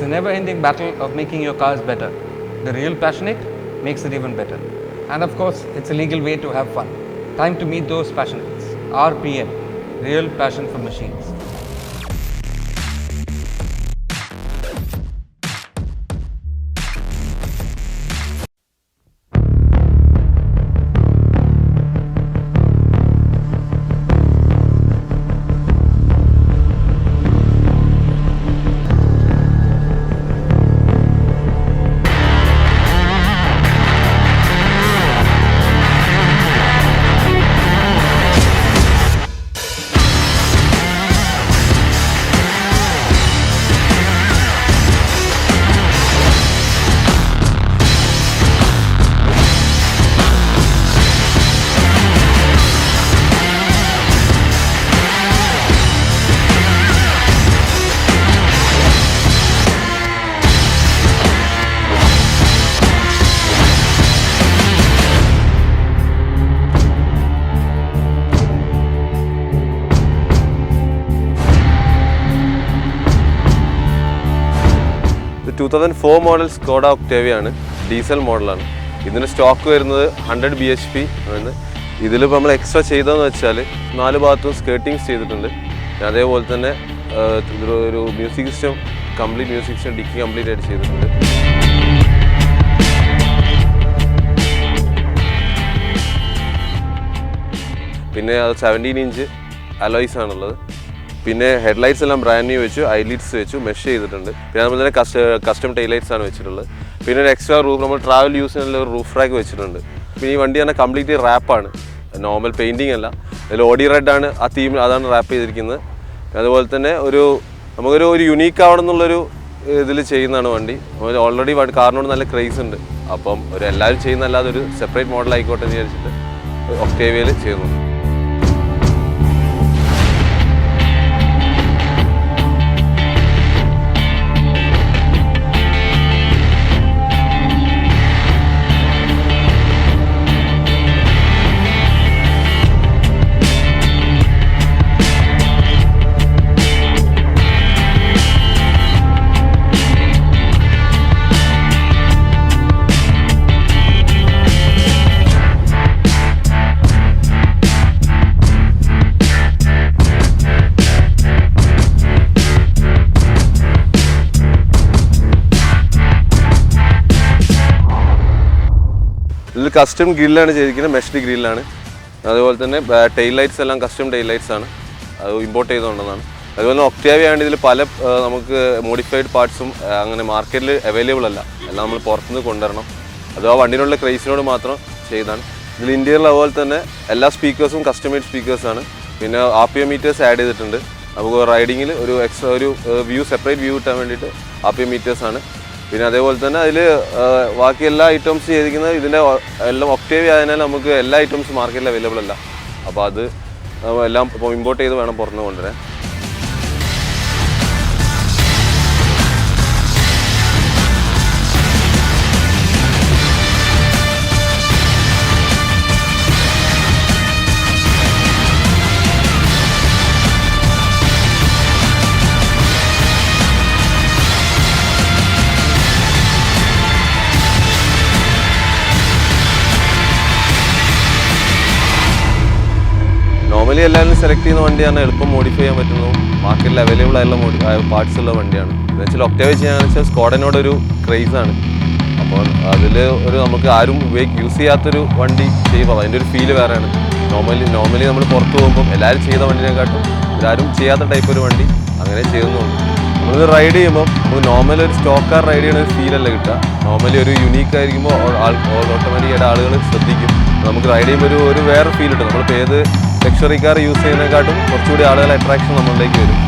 a never-ending battle of making your cars better. The real passionate makes it even better. And of course, it's a legal way to have fun. Time to meet those passionates. RPM, Real Passion for Machines. ഇത് 2004 model Skoda Octavia ആണ്, diesel മോഡലാണ്. ഇതിന് stock വരുന്നത് 100 bhp ആണ്. ഇതിലിപ്പോൾ നമ്മൾ extra ചെയ്തതെന്ന് വെച്ചാൽ 4 ഭാഗത്തും സ്കേർട്ടിങ്സ് ചെയ്തിട്ടുണ്ട്. അതേപോലെ തന്നെ ഒരു music system, complete music system dicky complete ആയിട്ട് ചെയ്തിട്ടുണ്ട്. പിന്നെ അത് 17 ഇഞ്ച് അലോയ്സ് ആണുള്ളത്. പിന്നെ ഹെഡ്ലൈറ്റ്സ് എല്ലാം ബ്രാൻഡ് ന്യൂ വെച്ചു, ഐലൈറ്റ്സ് വെച്ചു, മെഷ് ചെയ്തിട്ടുണ്ട്. പിന്നെ അതുപോലെ തന്നെ കസ്റ്റം ടൈലൈറ്റ്സ് ആണ് വെച്ചിട്ടുള്ളത്. പിന്നെ ഒരു എക്സ്ട്രാ റൂഫ്, നമ്മൾ ട്രാവൽ യൂസിനുള്ള ഒരു റൂഫ് റാക്ക് വെച്ചിട്ടുണ്ട്. പിന്നെ ഈ വണ്ടി തന്നെ കംപ്ലീറ്റ്ലി റാപ്പാണ്, നോർമൽ പെയിൻറ്റിങ് അല്ല. അതിൽ ഓഡി റെഡ് ആണ് ആ തീം, അതാണ് റാപ്പ് ചെയ്തിരിക്കുന്നത്. അതുപോലെ തന്നെ നമുക്കൊരു യുണീക്ക് ആവണം എന്നുള്ളൊരു ഇതിൽ ചെയ്യുന്നതാണ് വണ്ടി. ഓൾറെഡി കാറിനോട് നല്ല ക്രേസ് ഉണ്ട്. അപ്പം എല്ലാവരും ചെയ്യുന്നല്ലാതെ ഒരു സെപ്പറേറ്റ് മോഡൽ ആയിക്കോട്ടെ എന്ന് വിചാരിച്ചിട്ട് ഒക്ടേവിയയിൽ ചെയ്യുന്നുണ്ട്. ഇതിൽ കസ്റ്റം ഗ്രില്ലാണ് ചെയ്തിരിക്കുന്നത്, മെഷ്ഡ് ഗ്രില്ലാണ്. അതുപോലെ തന്നെ ടെയിൽ ലൈറ്റ്സ് എല്ലാം കസ്റ്റം ടെയിൽ ലൈറ്റ്സ് ആണ്, അത് ഇമ്പോർട്ട് ചെയ്തുകൊണ്ടതാണ്. അതുപോലെ തന്നെ ഒക്ടേവിയ ആണ്. ഇതിൽ പല നമുക്ക് മോഡിഫൈഡ് പാർട്സും അങ്ങനെ മാർക്കറ്റിൽ അവൈലബിൾ അല്ല, എല്ലാം നമ്മൾ പുറത്തുനിന്ന് കൊണ്ടുവരണം. അത് ആ വണ്ടിയിലുള്ള ക്രൈസിനോട് മാത്രം ചെയ്താണ്. ഇതിൽ ഇന്ത്യയിൽ അതുപോലെ തന്നെ എല്ലാ സ്പീക്കേഴ്സും കസ്റ്റമൈഡ് സ്പീക്കേഴ്സാണ്. പിന്നെ RPM മീറ്റേഴ്സ് ആഡ് ചെയ്തിട്ടുണ്ട്. നമുക്ക് റൈഡിങ്ങിൽ ഒരു എക്സ്ട്രാ ഒരു സെപ്പറേറ്റ് വ്യൂ കിട്ടാൻ വേണ്ടിയിട്ട് RPM മീറ്റേഴ്സാണ്. പിന്നെ അതേപോലെ തന്നെ അതിൽ ബാക്കി എല്ലാ ഐറ്റംസ് ചെയ്തിരിക്കുന്നത് ഇതിൻ്റെ എല്ലാം ഒക്ടേവിയ ആയതിനാൽ നമുക്ക് എല്ലാ ഐറ്റംസും മാർക്കറ്റിൽ അവൈലബിൾ അല്ല. അപ്പോൾ അത് എല്ലാം ഇമ്പോർട്ട് ചെയ്ത് വേണം പുറത്തുനിന്ന് കൊണ്ടുവരാൻ. നോർമലി എല്ലാവരും സെലക്ട് ചെയ്യുന്ന വണ്ടിയാണ്, എളുപ്പം മോഡിഫൈ ചെയ്യാൻ പറ്റുന്നു, മാർക്കറ്റിൽ അവൈലബിൾ ആയിട്ടുള്ള പാർട്സ് ഉള്ള വണ്ടിയാണ്. എന്ന് വെച്ചാൽ ഒക്ടേവിയ ചെയ്യാന്ന് വെച്ചാൽ സ്കോഡനോടൊരു ക്രേസാണ്. അപ്പോൾ അതിൽ നമുക്ക് ആരും യൂസ് ചെയ്യാത്തൊരു വണ്ടി ചെയ്യുമ്പോൾ അതിൻ്റെ ഒരു ഫീല് വേറെയാണ്. നോർമലി നമ്മൾ പുറത്ത് പോകുമ്പം എല്ലാവരും ചെയ്ത വണ്ടിനെക്കാട്ടും ഇതാരും ചെയ്യാത്ത ടൈപ്പ് ഒരു വണ്ടി അങ്ങനെ ചെയ്യുന്നുണ്ട്. നമ്മളിത് റൈഡ് ചെയ്യുമ്പോൾ നമുക്ക് നോർമൽ ഒരു സ്റ്റോക്ക് കാർ റൈഡ് ചെയ്യുന്ന ഒരു ഫീലല്ല കിട്ടുക. നോർമലി ഒരു യുണീക്ക് ആയിരിക്കുമ്പോൾ ഓട്ടോമാറ്റിക്കായിട്ട് ആളുകൾ ശ്രദ്ധിക്കും. നമുക്ക് റൈഡ് ചെയ്യുമ്പോൾ ഒരു വേറെ ഫീൽ കിട്ടും. നമ്മളിപ്പോൾ ഏത് ലക്ഷറി കാർ യൂസ് ചെയ്യുന്നതിനെക്കാട്ടും കുറച്ചുകൂടി ആളുകളുടെ അട്രാക്ഷൻ നമ്മളിലേക്ക് വരും.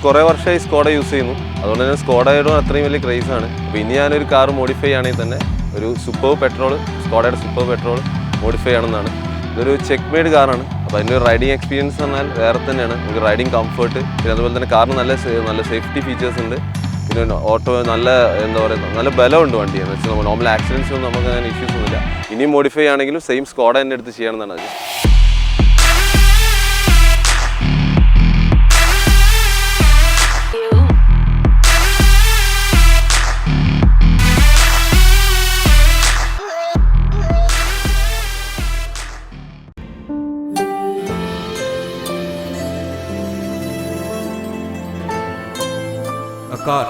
കുറേ വർഷമായി സ്കോഡ യൂസ് ചെയ്യുന്നു. അതുകൊണ്ട് തന്നെ സ്കോഡയോടും അത്രയും വലിയ ക്രേസാണ്. അപ്പോൾ ഇനി ഞാനൊരു കാർ മോഡിഫൈ ആണെങ്കിൽ തന്നെ ഒരു സൂപ്പർ പെട്രോൾ, സ്കോഡയുടെ സൂപ്പർ പെട്രോൾ മോഡിഫൈ ആണെന്നാണ്. ഇതൊരു ചെക്ക് മെയ്ഡ് കാറാണ്. അപ്പോൾ അതിൻ്റെ റൈഡിങ് എക്സ്പീരിയൻസ് പറഞ്ഞാൽ വേറെ തന്നെയാണ്. നമുക്ക് റൈഡിങ് കംഫർട്ട്, പിന്നെ അതുപോലെ തന്നെ കാറിന് നല്ല സേഫ്റ്റി ഫീച്ചേഴ്സ് ഉണ്ട്. പിന്നെ ഓട്ടോ നല്ല എന്താ പറയുക, നല്ല ബലമുണ്ട് വണ്ടി. എന്ന് വെച്ചാൽ നോർമൽ ആക്സിഡൻസ് ഒന്നും നമുക്ക് അങ്ങനെ ഇഷ്യൂസ് ഒന്നുമില്ല. ഇനിയും മോഡിഫൈ ആണെങ്കിലും സെയിം സ്കോഡ തന്നെ എടുത്ത് ചെയ്യണമെന്നാണ് അത്. A car,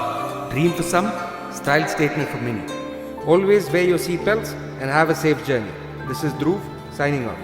dream for some, style statement for many. Always wear your seatbelts and have a safe journey. This is Dhruv signing off.